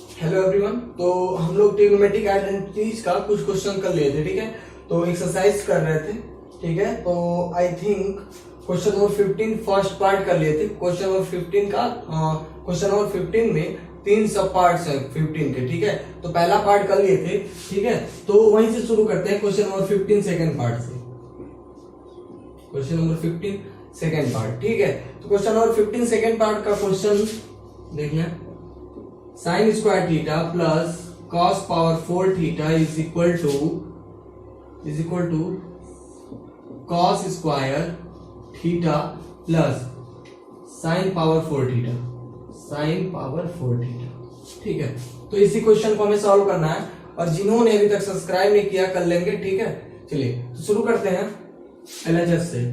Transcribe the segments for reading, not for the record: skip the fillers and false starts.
Hello everyone. तो हम लोग ट्रिग्नोमेट्रिक आइडेंटिटीज का कुछ क्वेश्चन कर लिए थे, ठीक है। तो एक्सरसाइज कर रहे थे, ठीक है। तो I think question number 15 first part कर लिए थे। क्वेश्चन नंबर 15 में 3 सब पार्ट्स हैं 15 के, ठीक है। तो पहला पार्ट कर लिए थे, ठीक है। तो वहीं से शुरू करते हैं क्वेश्चन नंबर 15 सेकेंड पार्ट से। क्वेश्चन नंबर 15 सेकेंड पार्ट, ठीक है। तो क्वेश्चन नंबर 15 सेकेंड पार्ट का क्वेश्चन देख लें। Sine square theta plus cos power 4 theta is equal to cos square theta plus sine power 4 theta, ठीक है। तो इसी क्वेश्चन को हमें सॉल्व करना है, और जिन्होंने अभी तक सब्सक्राइब नहीं किया कर लेंगे, ठीक है। चलिए तो शुरू करते हैं एलएचएस से,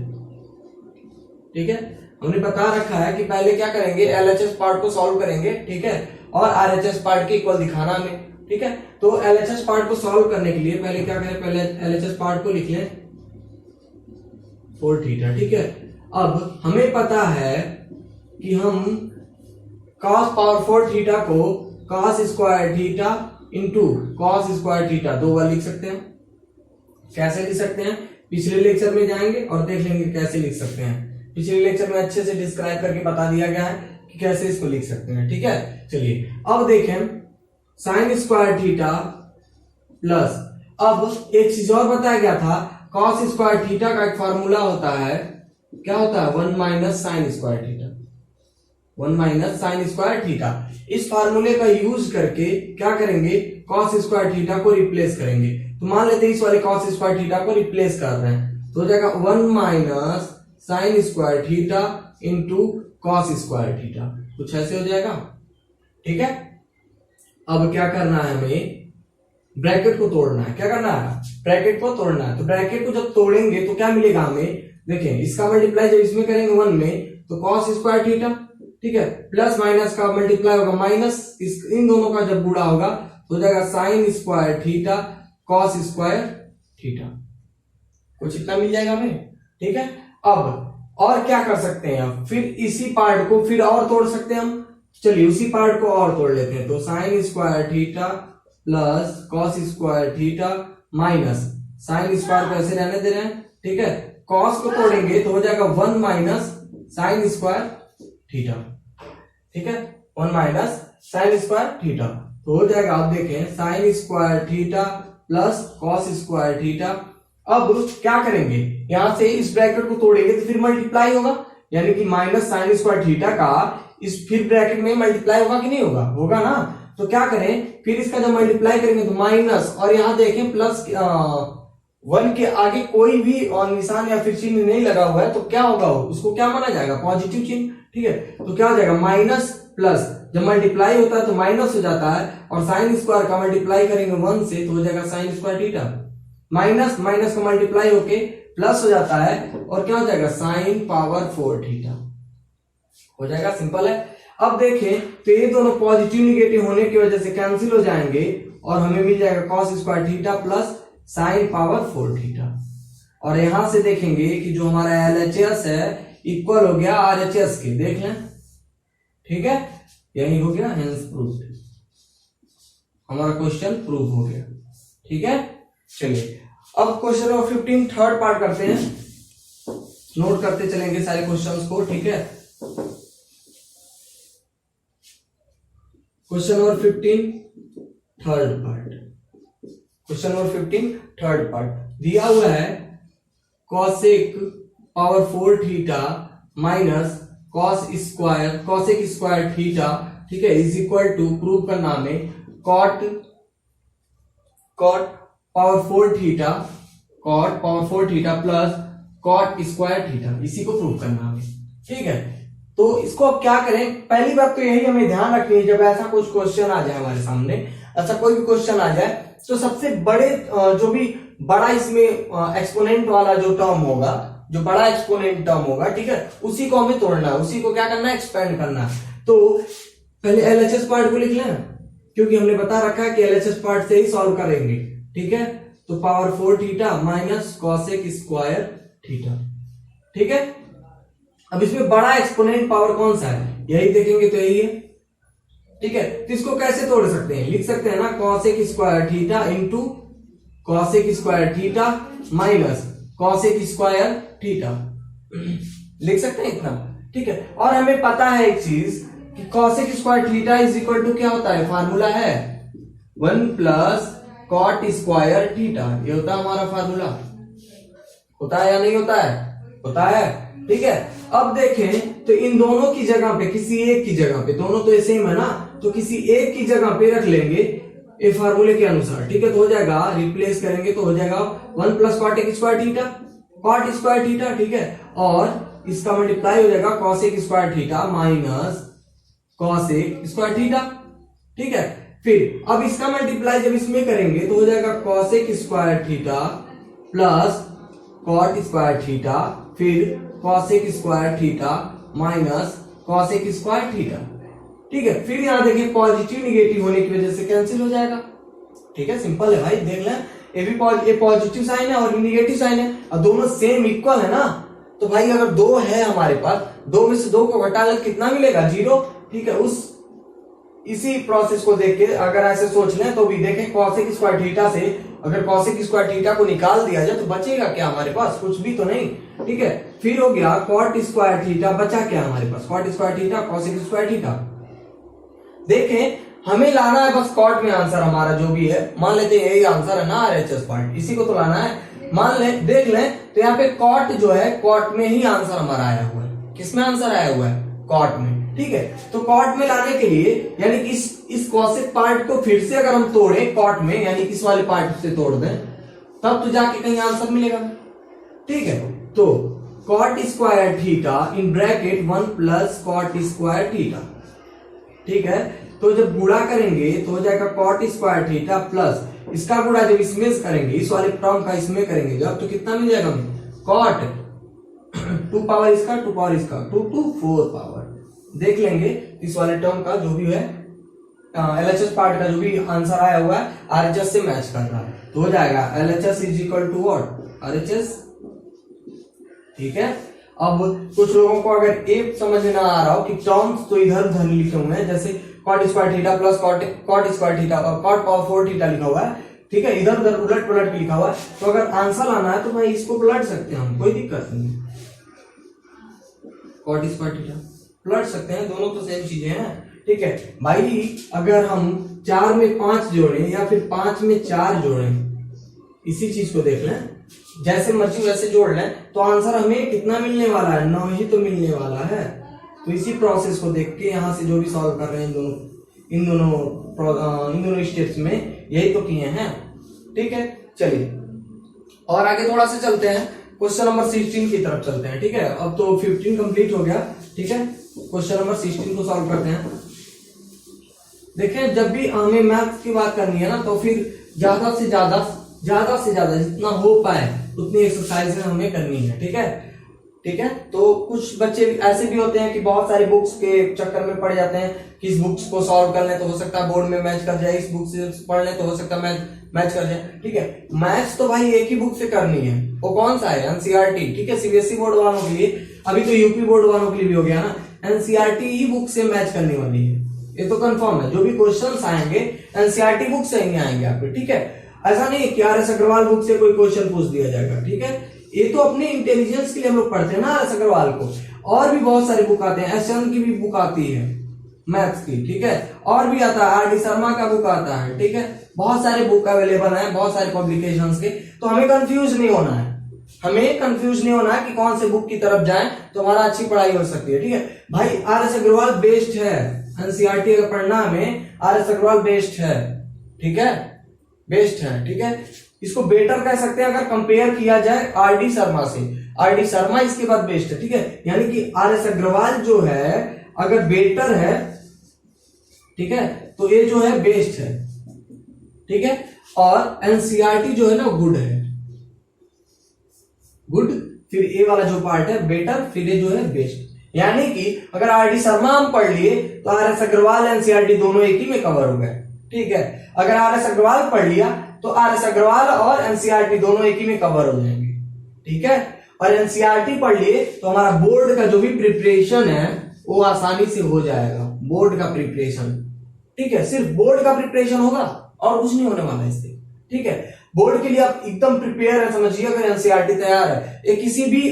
ठीक है। हमने बता रखा है कि पहले क्या करेंगे, एलएचएस पार्ट को सॉल्व करेंगे, ठीक है, और आरएचएस पार्ट के इक्वल दिखाना हमें, ठीक है। तो एलएचएस पार्ट को सॉल्व करने के लिए पहले क्या करें, पहले एलएचएस पार्ट को लिख लें 4 थीटा, ठीक है। अब हमें पता है कि हम cos पावर 4 थीटा को cos square theta into cos square theta 2 बार लिख सकते हैं। कैसे लिख सकते हैं, पिछले लेक्चर में जाएंगे और देख लेंगे कैसे लिख सकते हैं। पिछले लेक्चर में अच्छे से डिस्क्राइब करके बता दिया गया है कि कैसे इसको लिख सकते हैं, ठीक है। चलिए अब देखें साइन स्क्वायर थीटा प्लस, अब एक चीज और बताया गया था, कॉस स्क्वायर थीटा का एक फार्मूला होता है, क्या होता है, 1 minus sign square theta, 1 minus sign square theta. इस फार्मूले का यूज करके क्या करेंगे, कॉस स्क्वायर थीटा को रिप्लेस करेंगे। तो मान लेते हैं इस वाले कॉस स्क्वायर थीटा को रिप्लेस कर रहे हैं, तो हो जाएगा 1 minus sign square theta into cos square theta, कुछ ऐसे हो जाएगा, ठीक है। अब क्या करना है, हमें ब्रैकेट को तोड़ना है। क्या करना है, ब्रैकेट को तोड़ना है। तो ब्रैकेट को जब तोड़ेंगे तो क्या मिलेगा हमें, देखें इसका मल्टीप्लाई जब इसमें करेंगे 1 में तो कॉस स्क्वायर थीटा, ठीक है, प्लस माइनस का मल्टीप्लाई होगा माइनस, इन दोनों का जब बुरा होगा तो हो जाएगा sign square theta cos square theta, कुछ इतना मिल जाएगा हमें, ठीक है। अब और क्या कर सकते हैं, फिर इसी पार्ट को फिर और तोड़ सकते हैं हम। चलिए उसी पार्ट को और तोड़ लेते हैं। तो sign square theta plus cos square theta minus sine square को ऐसे रहने दे रहे हैं, ठीक है। कॉस को तोड़ेंगे तो हो जाएगा 1 माइनस साइन स्क्वायर थीटा, ठीक है, 1 माइनस साइन स्क्वायर थीटा। तो हो जाएगा, आप देखें sign square theta plus cos square theta. अब क्या करेंगे, यहां से इस ब्रैकेट को तोड़ेंगे तो फिर मल्टीप्लाई होगा, यानी कि माइनस साइन स्क्वायर थीटा का इस फिर ब्रैकेट में मल्टीप्लाई होगा कि नहीं होगा, होगा ना। तो क्या करें, फिर इसका जब मल्टीप्लाई करेंगे तो माइनस, और यहां देखें प्लस 1 के आगे कोई भी निशान या फिर चिन्ह नहीं लगा हुआ है, तो क्या होगा, उसको क्या माना जाएगा, पॉजिटिव चिन्ह, ठीक है। तो क्या हो जाएगा, माइनस प्लस, जब मल्टीप्लाई होता है तो माइनस हो जाता है, और साइन स्क्वायर का मल्टीप्लाई करेंगे 1 से तो हो जाएगा sign square theta, minus minus का मल्टीप्लाई होके प्लस हो जाता है, और क्या हो जाएगा, साइन पावर 4 थीटा हो जाएगा। सिंपल है। अब देखें तो ये दोनों पॉजिटिव निगेटिव होने की वजह से कैंसिल हो जाएंगे, और हमें मिल जाएगा cos square theta plus sine power 4 theta. और यहां से देखेंगे कि जो हमारा एलएचएस है इक्वल हो गया आरएचएस के, देख लें, ठीक है, यही हो गया, हेंस प्रूव्ड, हमारा क्वेश्चन प्रूव हो गया, ठीक है। चलिए अब क्वेश्चन नंबर 15 थर्ड पार्ट करते हैं, नोट करते चलेंगे सारे क्वेश्चंस को, ठीक है। Question number 15 third part, question number 15 third part दिया हुआ है, cosec power 4 theta minus cosec square theta, ठीक है, इज इक्वल टू, प्रूव करना हमें, cot power 4 theta plus cot square theta, इसी को प्रूव करना हमें, ठीक है। तो इसको अब क्या करें, पहली बात तो यही हमें ध्यान रखनी है, जब ऐसा कुछ क्वेश्चन आ जाए हमारे सामने, ऐसा कोई भी क्वेश्चन आ जाए, तो सबसे बड़े जो भी बड़ा इसमें एक्सपोनेंट वाला जो टर्म होगा, जो बड़ा एक्सपोनेंट टर्म होगा, ठीक है, उसी को हमें तोड़ना है, उसी को क्या करना है, एक्सपेंड करना है। तो पहले एलएचएस पार्ट को लिख लें, क्योंकि हमने बता रखा है कि एलएचएस पार्ट से ही सॉल्व करेंगे, ठीक है। तो power 4 theta minus cosec square theta, ठीक है। अब इसमें बड़ा एक्सपोनेंट पावर कौन सा है, यही देखेंगे तो यही है, ठीक है, तो इसको कैसे तोड़ सकते हैं, लिख सकते हैं ना cosec square theta into cosec square theta minus cosec square theta, लिख सकते हैं इतना। ठीक है, और हमें पता है एक चीज कि cosec square theta is equal to क्या होता है, फार्मूला है 1 प्लस कॉट स्क्वायर थीटा, ये होता है हमारा फार्मूला। होता है या नहीं होता है, होता है। ठीक है, अब देखें तो इन दोनों की जगह पे, किसी एक की जगह पे, दोनों तो सेम है ना, तो किसी एक की जगह पे रख लेंगे ये फार्मूले के अनुसार। ठीक है, तो हो जाएगा, रिप्लेस करेंगे तो हो जाएगा 1 plus cot square theta, cot square theta. ठीक है, और इसका मल्टीप्लाई हो जाएगा cosec square theta minus cosec square theta. ठीक है, फिर अब इसका मल्टीप्लाई जब इसमें करेंगे तो हो जाएगा cosec square theta plus cot square theta, फिर cosec square theta minus cosec square theta. ठीक है, फिर यहां देखिए पॉजिटिव निगेटिव होने की वजह से कैंसिल हो जाएगा। ठीक है, सिंपल है भाई, देख लें, ये पॉजिटिव साइन है और निगेटिव साइन है और दोनों सेम इक्वल है ना, तो भाई अगर 2 है हमारे पास, 2 में से 2 को घटा ले कितना मिलेगा, 0। ठीक है, उस इसी प्रोसेस को देख के अगर ऐसे सोच लें तो भी देखें कॉसेक स्क्वायर थीटा से अगर कॉसेक स्क्वायर थीटा को निकाल दिया जाए तो बचेगा क्या हमारे पास, कुछ भी तो नहीं। ठीक है, फिर हो गया कॉट स्क्वायर थीटा, बचा क्या हमारे पास, cot square theta cosec square theta. देखें हमें लाना है बस कॉट में आंसर हमारा जो भी है, मान लेते हैं यही आंसर है ना RHS पार्ट, इसी को तो लाना है। मान लें, देख लें तो यहाँ पे कॉट जो है, कॉट में ही आंसर हमारा आया हुआ है। किसमें आंसर आया हुआ है, कॉट में। ठीक है, तो कॉट में लाने के लिए यानी कि इस कॉसेक पार्ट को फिर से अगर हम तोड़े कॉट में, यानी कि इस वाले पार्ट से तोड़ दें, तब तो जाके कहीं आंसर मिलेगा। ठीक है, तो cot square theta in bracket 1 plus cot square theta. ठीक है, तो जब गुणा करेंगे तो हो जाएगा कॉट स्क्वायर थीटा प्लस इसका गुणा जब इसमें करेंगे, इस वाले टर्म का इसमें करेंगे जब, तो कितना मिल जाएगा हमें, कॉट 2 पावर इसका 2 पावर इसका 2 to 4 पावर। देख लेंगे इस वाले टर्म का जो भी है LHS पार्ट का जो भी आंसर आया हुआ है RHS से मैच कर रहा है, तो हो जाएगा LHS is equal to what, RHS। ठीक है, अब कुछ लोगों को अगर एक समझ में ना आ रहा हो कि टर्म्स तो इधर उधर लिखे हुए हैं, जैसे cot square theta plus cot square theta और कॉट पावर 4 थीटा लिखा हुआ है, ठीक है, इधर उधर उलट पुलट लिखा हुआ है, तो अगर आंसर आना है तो भाई इसको पलट सकते हैं हम, कोई दिक्कत नहीं। कॉट स्क्वायर थीटा पलट सकते हैं, दोनों तो सेम चीजें हैं। ठीक है भाई, अगर हम 4 में 5 जोड़ें या फिर 5 में 4 जोड़ें, इसी चीज को देख लें, जैसे मर्जी वैसे जोड़ लें, तो आंसर हमें कितना मिलने वाला है, 9 ही तो मिलने वाला है। तो इसी प्रोसेस को देख के यहां से जो भी सॉल्व कर रहे हैं इन दोनों स्टेप्स में यही तो किए हैं। ठीक है, चलिए और आगे थोड़ा सा चलते हैं, क्वेश्चन नंबर 16 की तरफ चलते हैं। ठीक है, अब तो 15 कंप्लीट हो गया। ठीक है, क्वेश्चन नंबर 16 को सॉल्व करते हैं। देखें, जब भी हमें मैथ्स की बात करनी है ना, तो फिर ज्यादा से ज्यादा जितना हो पाए उतनी एक्सरसाइज हमें करनी है। ठीक है, ठीक है, तो कुछ बच्चे ऐसे भी होते हैं कि बहुत सारी बुक्स के चक्कर में पड़ जाते हैं कि इस बुक्स को सॉल्व कर लें तो हो सकता है बोर्ड में मैच कर जाए, इस बुक से पढ़ लें तो हो सकता है मैच कर जाए। ठीक है, मैच तो भाई एक ही बुक से करनी है, वो कौन सा है, एनसीईआरटी। ठीक है, सीबीएसई बोर्ड वालों के लिए, अभी तो यूपी बोर्ड वालों के लिए भी हो गया ना, एनसीईआरटी ही बुक से मैच करने वाली है, ये तो कंफर्म है। जो भी क्वेश्चंस आएंगे एनसीईआरटी बुक से ही आएंगे आपके। ठीक है, ऐसा नहीं कि RS अग्रवाल बुक से कोई क्वेश्चन पूछ दिया जाएगा। ठीक है, ये तो अपने इंटेलिजेंस के लिए हम लोग पढ़ते हैं ना RS अग्रवाल को, और भी बहुत सारी बुक आते हैं, SN की भी बुक आती है मैथ्स की। ठीक है, और भी आता है, RD शर्मा का बुक आता है। ठीक है, बहुत सारे बुक अवेलेबल है, बहुत सारे पब्लिकेशंस के, तो हमें कंफ्यूज नहीं होना है, हमें कंफ्यूज नहीं होना है कि कौन से बुक की तरफ जाएं तो हमारा अच्छी पढ़ाई हो सकती है। ठीक है भाई, RS अग्रवाल बेस्ट है, एनसीईआरटी अगर पढ़ना हमें RS अग्रवाल बेस्ट है। ठीक है, बेस्ट है। ठीक है, इसको बेटर कह सकते हैं अगर कंपेयर किया जाए RD शर्मा से, RD शर्मा इसके बाद बेस्ट है। ठीक है, यानी कि RS अग्रवाल जो है अगर बेटर है, ठीक है, तो ये जो है बेस्ट है। ठीक है, और एनसीईआरटी जो है ना गुड है, गुड, फिर ए वाला जो पार्ट है बेटर, फिर ये जो है बेस्ट। यानी कि अगर RD शर्मा हम पढ़ लिए तो RS अग्रवाल एनसीईआरटी दोनों एक ही में कवर हो गए। ठीक है, अगर RS अग्रवाल पढ़ लिया तो RS अग्रवाल और एनसीईआरटी दोनों एक ही में कवर हो जाएंगे। ठीक है, और एनसीईआरटी पढ़ लिए तो हमारा बोर्ड का जो भी प्रिपरेशन है वो आसानी से हो जाएगा, बोर्ड का प्रिपरेशन। ठीक है, सिर्फ बोर्ड का प्रिपरेशन होगा और कुछ नहीं होने वाला है इससे। ठीक है, बोर्ड के लिए आप एकदम प्रिपेयर है, समझिए। अगर एनसीईआरटी तैयार है, ये किसी भी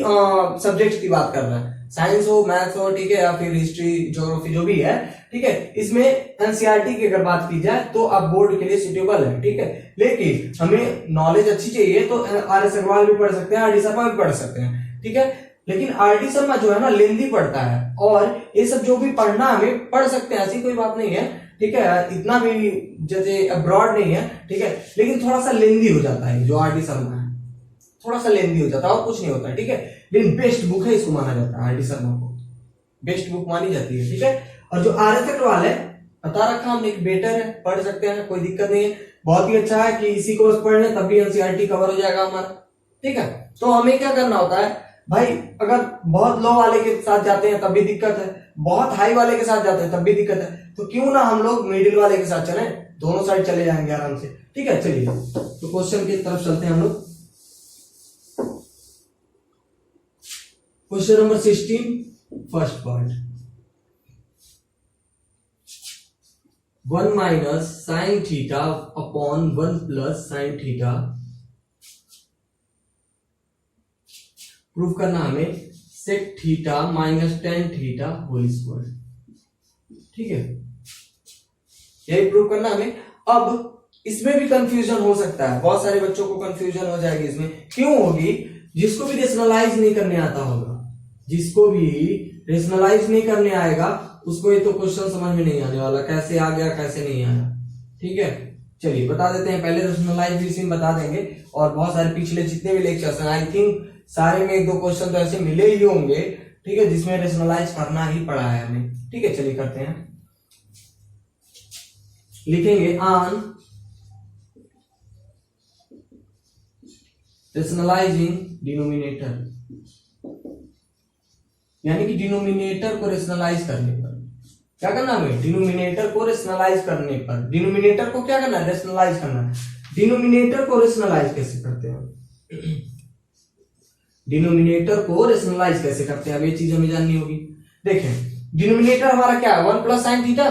सब्जेक्ट की बात कर रहा है, साइंस हो, मैथ्स हो, ठीक है, या फिर हिस्ट्री, ज्योग्राफी, जो भी है, ठीक है, इसमें एनसीईआरटी की अगर बात की जाए तो आप बोर्ड के लिए सुटेबल है। ठीक है, लेकिन हमें नॉलेज अच्छी चाहिए तो आर एस अग्रवाल भी पढ़ सकते हैं, आर डी शर्मा भी पढ़ सकते हैं। ठीक है, लेकिन आर डी शर्मा जो है ना लेंदी पढ़ता है, और ये सब जो भी पढ़ना हमें पढ़ सकते हैं, ऐसी कोई बात नहीं है। ठीक है, इतना भी जैसे अब्रॉड नहीं है। ठीक है, लेकिन थोड़ा सा लेंदी हो जाता है जो आर डी शर्मा है, थोड़ा सा लेंदी हो जाता है और कुछ नहीं होता है। ठीक है, लेकिन बेस्ट बुक है, इसको माना जाता है, आर डी शर्मा को बेस्ट बुक मानी जाती है। ठीक है, और जो आर एस अग्रवाल है, बता रखा हमने, बेटर है, पढ़ सकते हैं, कोई दिक्कत नहीं है, बहुत ही अच्छा है कि इसी को बस पढ़ लें तब भी एनसीईआरटी कवर हो जाएगा हमारा। ठीक है, तो हमें क्या करना होता है भाई, अगर बहुत लो वाले के साथ जाते हैं तब भी दिक्कत है, बहुत हाई वाले के साथ जाते हैं तब भी दिक्कत है, तो क्यों ना हम लोग मिडिल वाले के साथ चलें, दोनों साइड चले जाएंगे आराम से। ठीक है, चलिए तो क्वेश्चन की तरफ चलते हैं हम लोग। Question number 16, first part, 1 minus sine theta upon 1 plus sine theta prove करना हमें sec theta minus tan theta whole square. ठीक है, यही प्रूव करना हमें। अब इसमें भी कंफ्यूजन हो सकता है, बहुत सारे बच्चों को कंफ्यूजन हो जाएगी इसमें। क्यों होगी? जिसको भी रेशनलाइज नहीं करने आता होगा, जिसको भी रेशनलाइज नहीं करने आएगा, उसको ये तो क्वेश्चन समझ में नहीं आने वाला, कैसे आ गया कैसे नहीं आया। ठीक है, चलिए बता देते हैं, पहले रेशनलाइज भी इसी में बता देंगे, और बहुत सारे पिछले जितने भी लेक्चर्स हैं, आई थिंक सारे में 1-2 क्वेश्चन तो ऐसे मिले ही होंगे। ठीक है, जिसमें रेशनलाइज करना ही पड़ा है हमें। ठीक है, चलिए करते हैं, लिखेंगे ऑन रेशनलाइजिंग डिनोमिनेटर, यानी कि डिनोमिनेटर को रेशनलाइज करने पर क्या करना हमें, डिनोमिनेटर को रेशनलाइज करने पर, डिनोमिनेटर को क्या करना है, रेशनलाइज करना। डिनोमिनेटर को रेशनलाइज कैसे करते हैं, डिनोमिनेटर को रेशनलाइज कैसे करते हैं, अब ये चीज हमें जाननी होगी। देखें, डिनोमिनेटर हमारा क्या है, 1 प्लस साइन थीटा,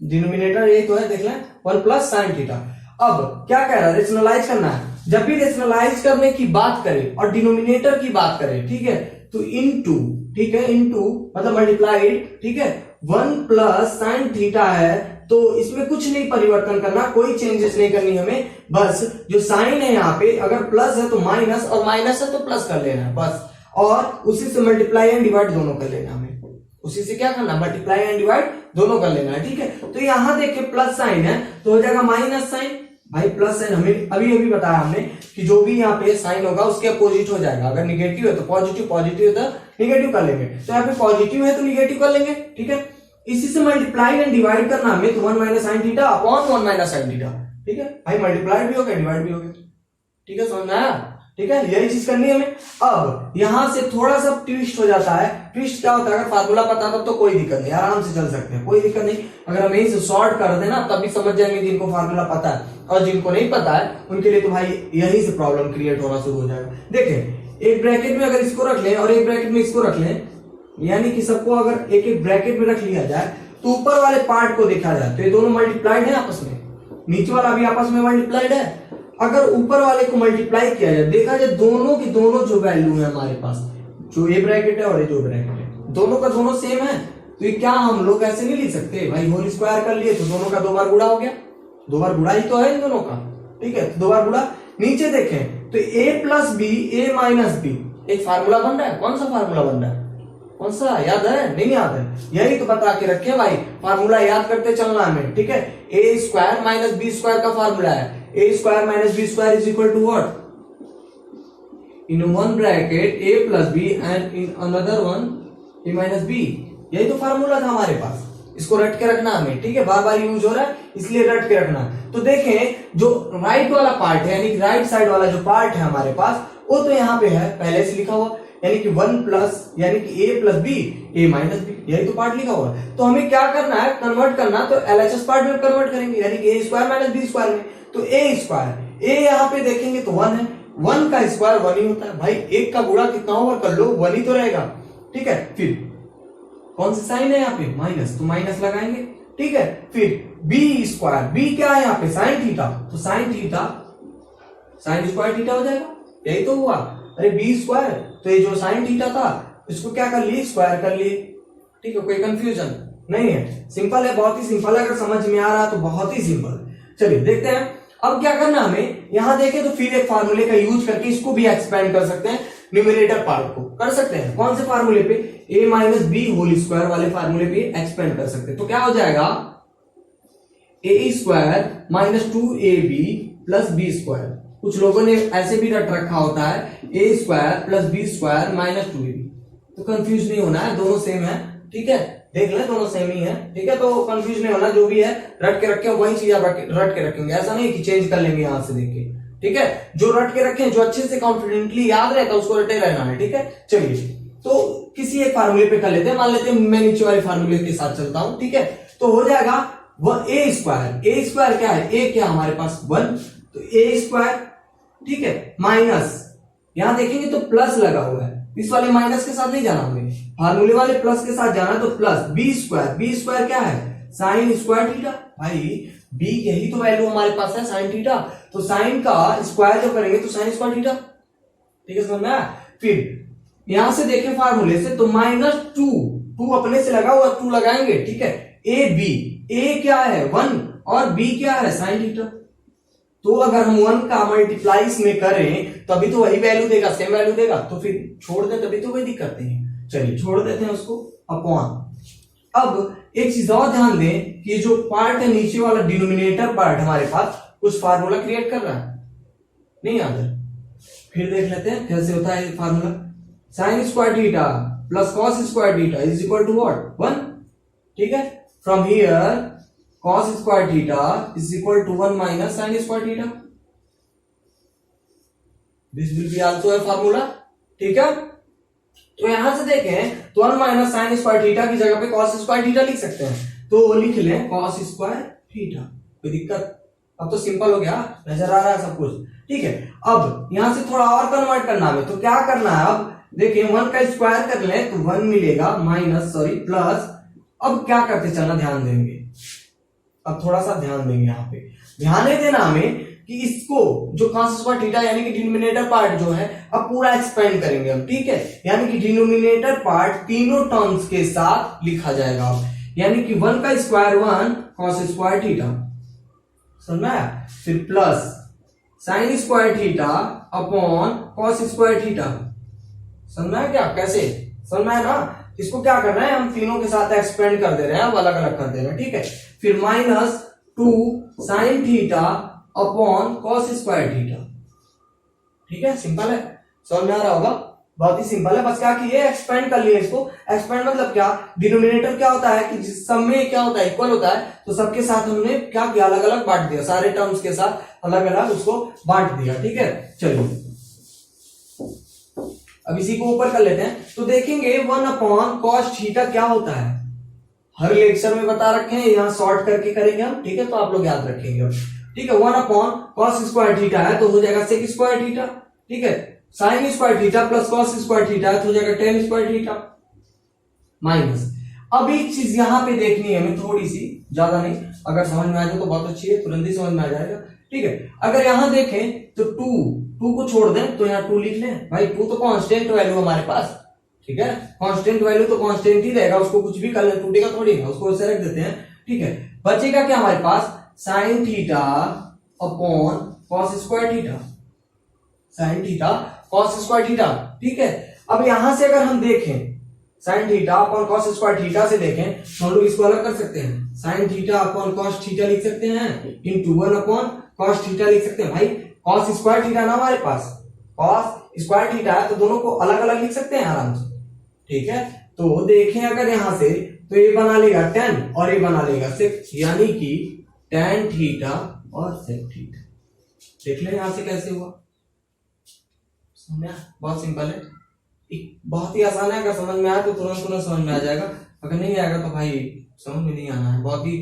डिनोमिनेटर ये तो है, देख लें, 1 प्लस साइन थीटा। अब क्या कह रहा है, रेशनलाइज करना है। जब भी रेशनलाइज करने की बात करें और डिनोमिनेटर की बात करें, ठीक है, तो इनटू, ठीक है, इनटू मतलब मल्टीप्लाइड, ठीक है, 1 प्लस साइन थीटा है, तो इसमें कुछ नहीं परिवर्तन करना, कोई चेंजेस नहीं करनी हमें, बस जो साइन है यहाँ पे, अगर प्लस है तो माइनस, और माइनस है तो प्लस कर लेना है बस, और उसी से मल्टीप्लाई एंड डिवाइड दोनों कर लेना हमें, उसी से क्या करना, मल्टीप्लाई एंड डिवाइड दोनों कर लेना है। ठीक है, तो यहां देखिए प्लस साइन है तो हो जाएगा माइनस साइन। भाई प्लस साइन हमें अभी अभी बताया हमने कि जो भी यहाँ पे साइन होगा उसके अपोजिट हो जाएगा, अगर निगेटिव है तो पॉजिटिव, पॉजिटिव है तो निगेटिव कर लेंगे, तो यहाँ पे पॉजिटिव है तो निगेटिव कर लेंगे। ठीक है, इसी से मल्टीप्लाई एंड डिवाइड करना हमें, तो 1 minus sine theta upon 1 minus sine theta. ठीक है भाई, मल्टीप्लाई भी हो गया, डिवाइड भी हो गया। ठीक है, समझ में आया? ठीक है, यही चीज करनी है हमें। अब यहां से थोड़ा सा ट्विस्ट हो जाता है। ट्विस्ट क्या होता है, अगर फार्मूला पता था तो कोई दिक्कत नहीं, आराम से चल सकते हैं, कोई दिक्कत नहीं। अगर हम यही से शॉर्ट कर देना तब भी समझ जाएंगे जिनको फार्मूला पता है, और जिनको नहीं पता है उनके लिए तो भाई यहीं से प्रॉब्लम क्रिएट होना शुरू हो जाएगा। देखें, एक ब्रैकेट में अगर इसको रख लें और एक ब्रैकेट में इसको रख लें, यानी कि सबको अगर एक एक ब्रैकेट में रख लिया जाए तो ऊपर वाले पार्ट को देखा जाए तो ये दोनों मल्टीप्लाइड है आपस में, नीचे वाला भी आपस में मल्टीप्लाइड है। अगर ऊपर वाले को मल्टीप्लाई किया जाए, देखा जाए दोनों की दोनों जो वैल्यू है हमारे पास, जो ये ब्रैकेट है और ये जो ब्रैकेट है, दोनों का दोनों सेम है, तो ये क्या हम लोग ऐसे नहीं लिख सकते भाई, होल स्क्वायर कर लिए तो दोनों का 2 बार गुणा हो गया, 2 बार गुणा ही तो है इन दोनों का। ठीक है, 2 बार गुणा। नीचे देखें तो a plus B, A minus B, एक फार्मूला बन रहा है। कौन सा फार्मूला बन रहा है, कौन सा, याद है? नहीं याद है, यही तो बता के रखे भाई, फार्मूला याद करते चलना हमें। ठीक है, A square minus B square का फार्मूला है, A square minus B square is equal to what, in one bracket A plus B and in another one A minus B. यही तो फार्मूला था हमारे पास, इसको रट के रखना हमें। ठीक है, बार बार यूज हो रहा है इसलिए रट के रखना। तो देखें, जो राइट वाला पार्ट है, यानी राइट साइड वाला जो पार्ट है हमारे पास, वो तो यहाँ पे है पहले से लिखा हुआ, यानी कि 1 प्लस, यानी कि a plus B, A minus B, यही तो पार्ट लिखा हुआ है। तो हमें क्या करना है, कन्वर्ट करना, तो एलएचएस पार्ट में कन्वर्ट करेंगे, यानी कि a square minus B square में। तो a स्क्वायर, a यहाँ पे देखेंगे तो 1 है, 1 का स्क्वायर 1 ही होता है भाई, 1 का गुणा कितना ओवर कर लो 1 ही तो रहेगा। ठीक है, फिर कौन सा साइन है यहाँ पे, माइनस, तो माइनस लगाएंगे। ठीक है, फिर बी स्क्वायर, बी क्या है यहाँ पे साइन थीटा, तो sine theta sine square theta हो जाएगा, यही तो हुआ। अरे बी स्क्वायर, तो ये जो साइन थीटा था इसको क्या कर लिए, स्क्वायर कर लिए। ठीक है, कोई कंफ्यूजन नहीं है, सिंपल है, बहुत ही सिंपल है। अगर समझ में आ रहा है तो बहुत ही सिंपल है। चलिए देखते हैं अब क्या करना हमें। यहां देखें तो फिर एक फार्मूले का यूज करके इसको भी एक्सपेंड कर सकते हैं, न्यूमरेटर पार्ट को कर सकते हैं। कौन से फार्मूले पे, a minus B whole square वाले फार्मूले पे एक्सपेंड कर सकते हैं। तो क्या हो जाएगा, A square minus 2ab plus B square. कुछ लोगों ने ऐसे भी रट रखा होता है A square plus B square minus 2ab, तो कंफ्यूज नहीं होना है, दोनों सेम है। ठीक है, देख लें दोनों सेम ही है। ठीक है, तो कंफ्यूज नहीं होना, जो भी है रट के रखे वही चीज आप रट के रखेंगे, ऐसा नहीं कि चेंज कर लेंगे यहां से देख के। ठीक है, जो रट के रखें, जो अच्छे से कॉन्फिडेंटली याद रहता है उसको रटे रहना है। ठीक है, चलिए तो किसी एक फार्मूले पे कर लेते हैं, मान लेते हैं मैं नीचे वाले फार्मूले के साथ चलता हूं। ठीक है, तो हो जाएगा वह ए स्क्वायर, ए स्क्वायर क्या है, ए क्या हमारे पास 1, तो ए स्क्वायर। ठीक है, माइनस यहां देखेंगे तो प्लस लगा हुआ है, इस वाले माइनस के साथ नहीं जाना हमें, फार्मूले वाले प्लस के साथ जाना, तो plus B square, B square क्या है साइन स्क्वायर थीटा। भाई बी यही तो वैल्यू हमारे पास है साइन थीटा, तो साइन का स्क्वायर जो करेंगे तो साइन स्क्वायर थीटा। ठीक है, समझ में आया। फिर यहां से देखें फार्मूले से तो माइनस 2 अपने से लगा हुआ 2 लगाएंगे। ठीक है, ए बी, ए क्या है 1 और बी क्या है साइन थीटा, तो अगर हम 1 का मल्टीप्लाई इसमें करें तभी तो वही वैल्यू देगा, सेम वैल्यू देगा, तो फिर छोड़ दें तभी तो कोई दिक्कत नहीं है। चलिए छोड़ देते हैं उसको अपॉन। अब एक चीज और ध्यान दें कि जो पार्ट है नीचे वाला डिनोमिनेटर पार्ट हमारे पास कुछ फार्मूला क्रिएट कर रहा है, नहीं याद है, फिर देख लेते हैं कैसे होता है formula. Sine square theta plus cos square theta is equal to what 1। ठीक है, from here cos square theta is equal to 1 minus sin square theta. This will be also a formula. ठीक है, तो यहां से देखें तो 1 माइनस साइन स्क्वायर थीटा की जगह पे cos स्क्वायर थीटा लिख सकते हैं, तो लिख लें cos स्क्वायर थीटा, कोई दिक्कत। अब तो सिंपल हो गया, नजर आ रहा है सब कुछ। ठीक है, अब यहां से थोड़ा और कन्वर्ट करना है, तो क्या करना है, अब देखिए 1 का स्क्वायर कर लें तो 1 मिलेगा, माइनस सॉरी प्लस। अब क्या करते चलना, ध्यान देंगे, अब थोड़ा सा ध्यान देंगे, यहाँ पे ध्यान नहीं देना हमें कि इसको जो cos स्क्वायर थीटा यानी कि डिनोमिनेटर पार्ट जो है अब पूरा एक्सपेंड करेंगे हम। ठीक है, यानी कि डिनोमिनेटर पार्ट तीनों टर्म्स के साथ लिखा जाएगा अब, यानी कि 1 का स्क्वायर 1 cos स्क्वायर थीटा, समझ में आया, फिर plus sign square theta upon cos square theta. समझ में आया क्या, कैसे समझ में आया ना। इसको क्या कर रहे हैं हम तीनों के साथ एक्सपेंड कर दे रहे हैं, अब अलग अलग कर दे रहे हैं। ठीक है, फिर minus 2 sign theta upon cos square theta. ठीक है, सिंपल है, समझ में आ रहा होगा, बहुत ही सिंपल है। बस क्या किए, एक्सपेंड कर लिए इसको। एक्सपेंड मतलब क्या, डिनोमिनेटर क्या होता है कि सब में क्या होता है इक्वल होता है, तो सबके साथ हमने क्या किया, अलग अलग बांट दिया, सारे टर्म्स के साथ अलग अलग उसको बांट दिया। ठीक है, चलिए अब इसी को ऊपर कर लेते हैं, तो देखेंगे 1 अपॉन कॉस थीटा क्या होता है, हर लेक्चर में बता रखे हैं, यहाँ शॉर्ट करके करेंगे हम। ठीक है, तो आप लोग याद रखेंगे। ठीक है, 1 अपॉन कॉस स्क्वायर थीटा है तो हो जाएगा सेक स्क्वायर थीटा। ठीक है, sine square theta plus cos square theta है तो हो जाएगा टेन स्क्वायर थीटा माइनस। अब एक चीज यहाँ पे देखनी है हमें, थोड़ी सी, ज्यादा नहीं, अगर समझ में आ जाए तो बहुत अच्छी है, तुरंत ही समझ में आ जाएगा। ठीक है, अगर यहां देखें तो 2 को छोड़ दें तो यहाँ 2 लिख लें, भाई 2 तो कांस्टेंट वैल्यू हमारे पास। ठीक है, कांस्टेंट वैल्यू तो कांस्टेंट ही रहेगा, उसको कुछ भी कर ले, टूटेगा थोड़ी ना, उसको ऐसे रख देते हैं। ठीक है, बचेगा क्या हमारे पास, sine theta upon cos square theta, sine theta cos square theta. ठीक है, अब यहां से अगर हम देखें sine theta upon cos square theta से देखें तो हम लोग इसको अलग कर सकते हैं, sign theta upon cos theta लिख सकते हैं, इंटू 1 अपॉन कॉस थीटा लिख सकते हैं। भाई कॉस स्क्वायर थीटा ना हमारे पास, कॉस स्क्वायर थीटा है तो दोनों को अलग अलग लिख सकते हैं आराम से। ठीक है, तो देखें अगर यहां से तो ये बना लेगा 10 और ये बना लेगा 6, यानी कि tan थीटा और sec थीटा। देख ले यहां से कैसे हुआ, समझा, बहुत सिंपल है, बहुत ही आसान है। अगर समझ में आया तो तुरंत समझ में आ जाएगा, अगर नहीं आएगा तो भाई समझ में नहीं आना है, बहुत ही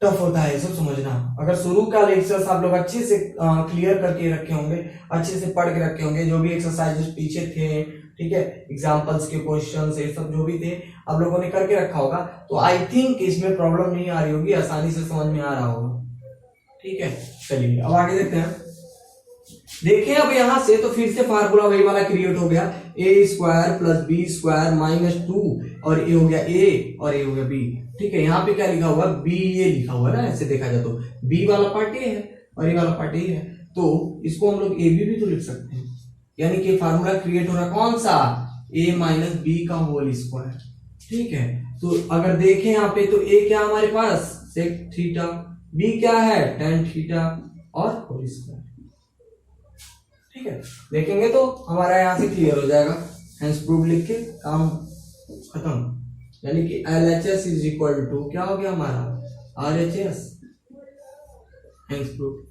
टफ होता है ये सब समझना। अगर शुरू का लेक्चर्स आप लोग अच्छे से क्लियर करके रखे होंगे, अच्छे से पढ़ के रखे होंगे, जो भी एक्सरसाइजेस पीछे थे, ठीक है, एग्जांपल्स के क्वेश्चंस ये सब जो भी थे आप लोगों ने करके रखा होगा, तो आई थिंक इसमें प्रॉब्लम नहीं आ रही होगी, आसानी से समझ में आ रहा होगा। ठीक है, चलिए अब आगे देखते हैं। देखें अब यहां से तो फिर से फार्मूला वही वाला क्रिएट हो गया, A square plus B square minus 2 और ये हो गया ए और ये हो गया बी। ठीक है, यहाँ पे क्या लिखा हुआ, बी ए लिखा हुआ है ना, ऐसे देखा जाए तो बी वाला पार्ट ए है और ये वाला पार्ट ए है, तो इसको हम लोग ए बी भी तो लिख सकते हैं, यानी कि फार्मूला क्रिएट हो रहा कौन सा, ए माइनस बी का होल स्क्वायर। ठीक है, तो अगर देखें यहाँ पे तो ए क्या हमारे पास सेक थीटा, बी क्या है tan थीटा और होल स्क्वायर। ठीक है, देखेंगे तो हमारा यहां से क्लियर हो जाएगा, हेंस प्रूफ लिख के काम खत्म, यानी कि LHS इज इक्वल टू क्या हो गया हमारा RHS, हेंस प्रूफ।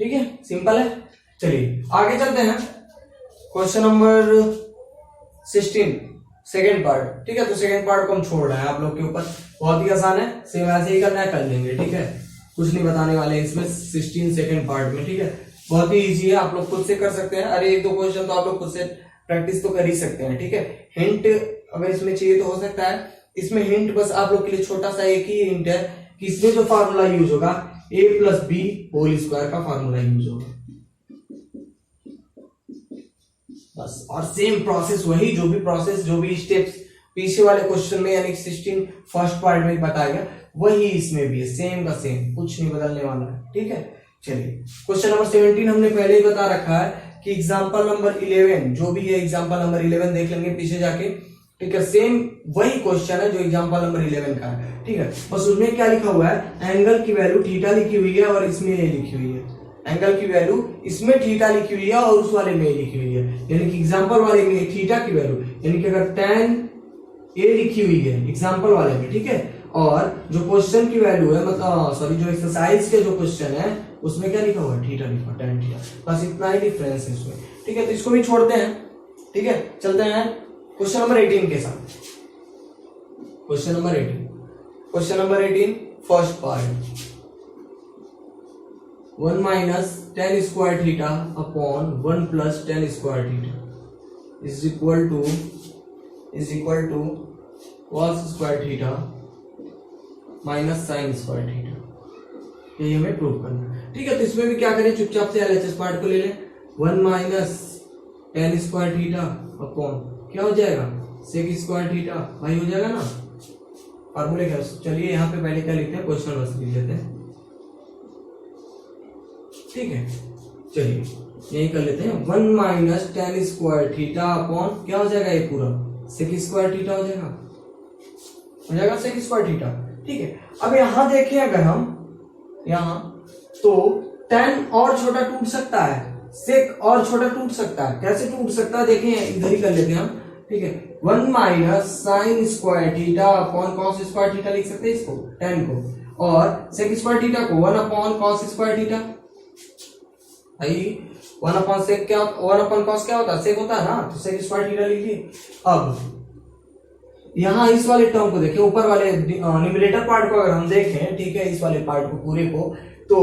ठीक है, सिंपल है। चलिए आगे चलते हैं, क्वेश्चन नंबर 16 सेकेंड पार्ट। ठीक है, तो सेकेंड पार्ट को हम छोड़ रहे हैं आप लोग के ऊपर, बहुत ही आसान है, सेम ऐसे ही करना है, कर लेंगे। ठीक है, कुछ नहीं बताने वाले इसमें 16 सेकेंड पार्ट में। ठीक है, बहुत ही इजी है, आप लोग खुद से कर सकते हैं। अरे एक दो क्वेश्चन तो आप लोग खुद से प्रैक्टिस तो कर ही सकते हैं। ठीक है, हिंट अगर इसमें चाहिए तो हो सकता है, इसमें हिंट बस आप लोग के लिए छोटा सा एक ही हिंट है कि इसमें जो फार्मूला यूज होगा a plus B whole square का फार्मूला यूज होगा बस, और सेम प्रोसेस वही, जो भी स्टेप्स पीछे वाले क्वेश्चन में यानी 16 फर्स्ट पार्ट में बताया गया वही इसमें भी है, सेम का सेम, कुछ नहीं बदलने वाला है। ठीक है, चलिए क्वेश्चन नंबर 17 हमने पहले ही बता रखा है कि एग्जांपल नंबर 11 जो भी है, एग्जांपल नंबर 11 देख लेंगे पीछे जाके। ठीक है, सेम वही क्वेश्चन है जो एग्जांपल नंबर 11 का है। ठीक है, बस उसमें क्या लिखा हुआ है, एंगल की वैल्यू थीटा लिखी हुई है और इसमें ए लिखी हुई है, एंगल की वैल्यू इसमें थीटा लिखी हुई है और उस वाले में लिखी हुई है, यानी कि एग्जांपल वाले में थीटा की वैल्यू, यानी कि अगर tan ए लिखी हुई है एग्जांपल वाले में, ठीक है, और जो क्वेश्चन की वैल्यू है, मतलब सॉरी जो एक्सरसाइज के जो क्वेश्चन है उसमें क्या लिखा हुआ है, थीटा लिखा है, tan थीटा, बस इतना ही डिफरेंस है इसमें। ठीक है, तो इसको भी छोड़ते हैं। ठीक है, चलते हैं क्वेश्चन नंबर 18 के साथ। Question number 18 first part, 1 minus tan square theta upon 1 plus tan square theta is equal to cos square theta minus sin square theta, ये हमें प्रूव करना है। ठीक है, तो इसमें भी क्या करें, चुपचाप से LHS पार्ट को ले लें, 1 minus tan square theta upon क्या हो जाएगा sec स्क्वायर थीटा, भाई हो जाएगा ना, फार्मूले क्या। चलिए यहाँ पे पहले क्या लिखते हैं, क्वेश्चन बस लिख लेते हैं। ठीक है, चलिए यही कर लेते हैं, 1 minus tan square theta upon क्या हो जाएगा, ये पूरा sec स्क्वायर थीटा हो जाएगा sec स्क्वायर थीटा। ठीक है, अब यहां देखें अगर हम यहां तो tan और छोटा टूट सकता है, sec और छोटा टूट सकता है, कैसे टूट सकता है देखें, इधर ही कर लेते हैं हम। ठीक है, 1 minus sin square theta upon cos square theta लिख सकते हैं इसको, tan को, और sec स्क्वायर थीटा को 1 अपॉन cos स्क्वायर थीटा, भाई 1 अपॉन sec क्या, 1 अपॉन cos क्या होता है, sec होता है ना, तो sec स्क्वायर थीटा लिखिए। अब यहां इस वाले टर्म को देखिए, ऊपर वाले न्यूमरेटर पार्ट को अगर हम देखें, ठीक है, इस वाले पार्ट को पूरे को, तो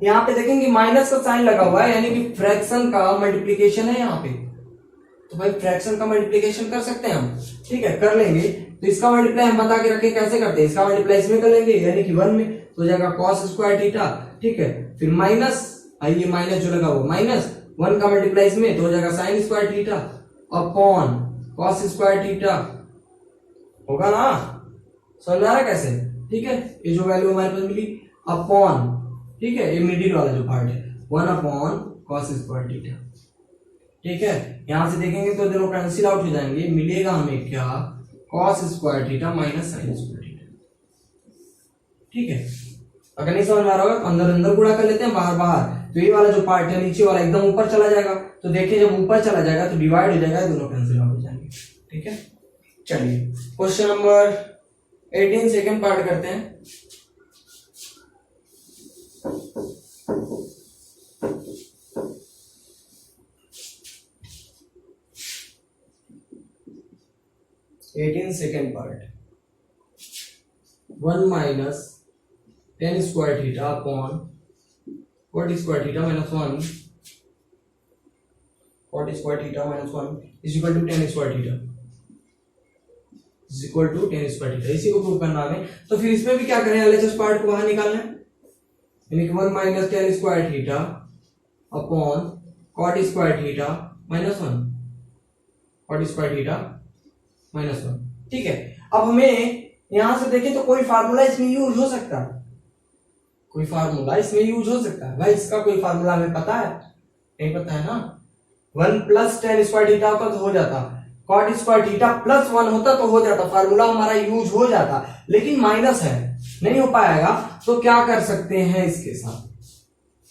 यहाँ पे देखेंगे माइनस का साइन लगा हुआ है, यानी कि फ्रैक्शन का मल्टीप्लीकेशन है यहाँ पे, तो भाई फ्रैक्शन का मल्टीप्लीकेशन कर सकते हैं हम। ठीक है, कर लेंगे, तो इसका मल्टीप्लाई हम बता के रखें कैसे करते हैं, इसका मल्टीप्लाई इसमें कर लेंगे, यानी कि 1 में तो हो जाएगा cos स्क्वायर थीटा। ठीक है, फिर माइनस, ये माइनस जो लगा हुआ माइनस 1 का मल्टीप्लाई इसमें तो हो जाएगा sin square theta upon cos square theta, होगा ना, समझ आ रहा है कैसे। ठीक है, ये जो वैल्यू हमारे पास मिली अपॉन, ठीक है, ये मिडिल वाला जो पार्ट है 1 अपॉन cos स्क्वायर थीटा। ठीक है, यहां से देखेंगे तो दोनों कैंसिल आउट हो जाएंगे, मिलेगा हमें क्या, cos square theta minus sin square theta. ठीक है, अगर नहीं समझ में आ रहा होगा तो अंदर अंदर गुणा कर लेते हैं, बाहर बाहर, तो ये वाला जो पार्ट है नीचे वाला एकदम ऊपर चला जाएगा, तो देखिए जब ऊपर चला जाएगा तो डिवाइड हो जाएगा, दोनों कैंसिल आउट हो जाएंगे। ठीक है, चलिए क्वेश्चन नंबर 18 सेकेंड पार्ट करते हैं। Second part, 1 minus tan square theta upon cot square theta minus 1 cot square theta minus 1 is equal to tan square theta is equal to tan square theta. इसी को prove करना है। तो फिर इसमें भी क्या करें, एलएचएस पार्ट को बाहर निकालना है, यानी कि 1 minus tan square theta upon cot square theta minus 1 cot square theta minus 1। ठीक है, अब हमें यहां से देखें तो कोई फार्मूला इसमें यूज हो सकता है, कोई फार्मूला इसमें यूज हो सकता है। भाई इसका कोई फार्मूला हमें पता है? नहीं पता है ना। 1 प्लस टेन स्क्वायर थीटा होता तो हो जाता, कॉट स्क्वायर थीटा प्लस 1 होता तो हो जाता, फार्मूला हमारा यूज हो जाता, लेकिन माइनस है, नहीं हो पाएगा। तो क्या कर सकते हैं इसके साथ,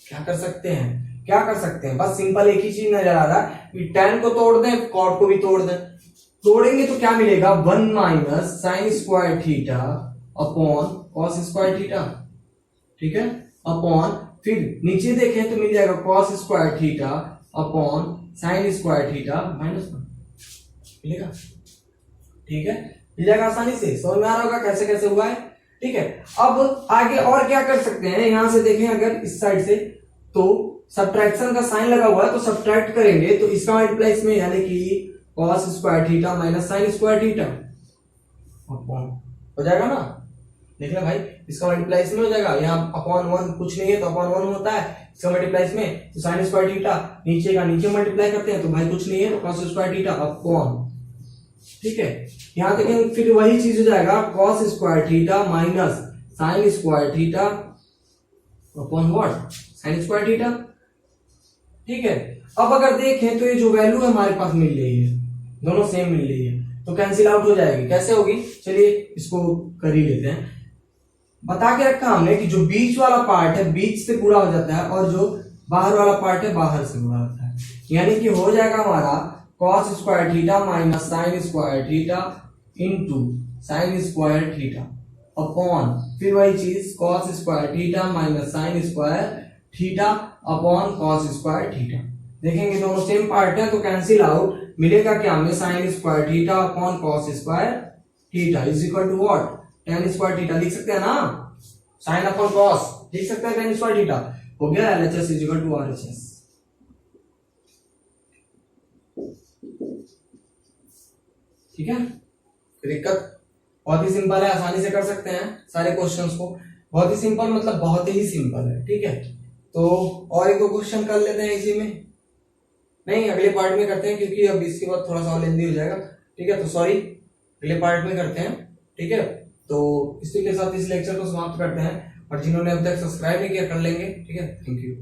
क्या कर सकते हैं, क्या कर सकते हैं, बस सिंपल एक ही चीज नजर आ रहा है कि tan को तोड़ दें, कॉट को भी तोड़ दें। तोड़ेंगे तो क्या मिलेगा, 1 minus sign square theta upon cos square theta. ठीक है, अपॉन फिर नीचे देखें तो मिल जाएगा cos square theta upon sine square theta minus 1 मिलेगा। ठीक है, मिल जाएगा आसानी से, समझ में आ रहा होगा कैसे कैसे हुआ है। ठीक है, अब आगे और क्या कर सकते हैं, यहां से देखें अगर इस साइड से तो सब्ट्रैक्शन का साइन लगा हुआ है तो सब्ट्रैक्ट करेंगे तो इसका मल्टीप्लाई इसमें, यानी कि cos square theta minus sign square theta upon हो जाएगा ना। देख ले भाई, इसका मल्टीप्लाई इसमें हो जाएगा, यहाँ अपॉन 1 कुछ नहीं है तो अपॉन 1 होता है, इसका मल्टीप्लाई इसमें तो साइन स्क्वायर थीटा नीचे का नीचे मल्टीप्लाई करते हैं तो भाई कुछ नहीं है तो कॉस स्क्वायर थीटा अपॉन। ठीक है, यहां देखेंगे फिर वही चीज हो जाएगा, cos square theta minus sign square theta upon what, sign square theta. ठीक है, अब अगर देखें तो ये जो वैल्यू हमारे पास मिल रही है दोनों सेम मिल रही है तो कैंसिल आउट हो जाएगी। कैसे होगी, चलिए इसको कर ही लेते हैं। बता के रखा हमने कि जो बीच वाला पार्ट है बीच से पूरा हो जाता है और जो बाहर वाला पार्ट है बाहर से पूरा होता है, यानी कि हो जाएगा हमारा cos square theta minus sign square theta into sine square theta upon फिर वही चीज cos square theta minus sign square theta upon cos square theta. देखेंगे दोनों सेम पार्ट है तो कैंसिल आउट, मिलेगा क्या हमें, sine square theta upon cos square theta is equal to what, tan square theta. लिख सकते हैं ना, साइन अपॉन कॉस लिख सकते हैं, टेन स्क्वायर थीटा हो गया, LHS is equal to RHS. ठीक है, दिक्कत बहुत ही सिंपल है, आसानी से कर सकते हैं सारे क्वेश्चंस को, बहुत ही सिंपल मतलब बहुत ही सिंपल है। ठीक है, तो और एक दो क्वेश्चन कर लेते हैं इसी में, नहीं अगले पार्ट में करते हैं क्योंकि अब इसके बाद थोड़ा सा लेंदी हो जाएगा। ठीक है, तो सॉरी अगले पार्ट में करते हैं। ठीक है, तो इसी के साथ इस लेक्चर को समाप्त करते हैं, और जिन्होंने अभी तक सब्सक्राइब नहीं किया कर लेंगे। ठीक है, थैंक यू।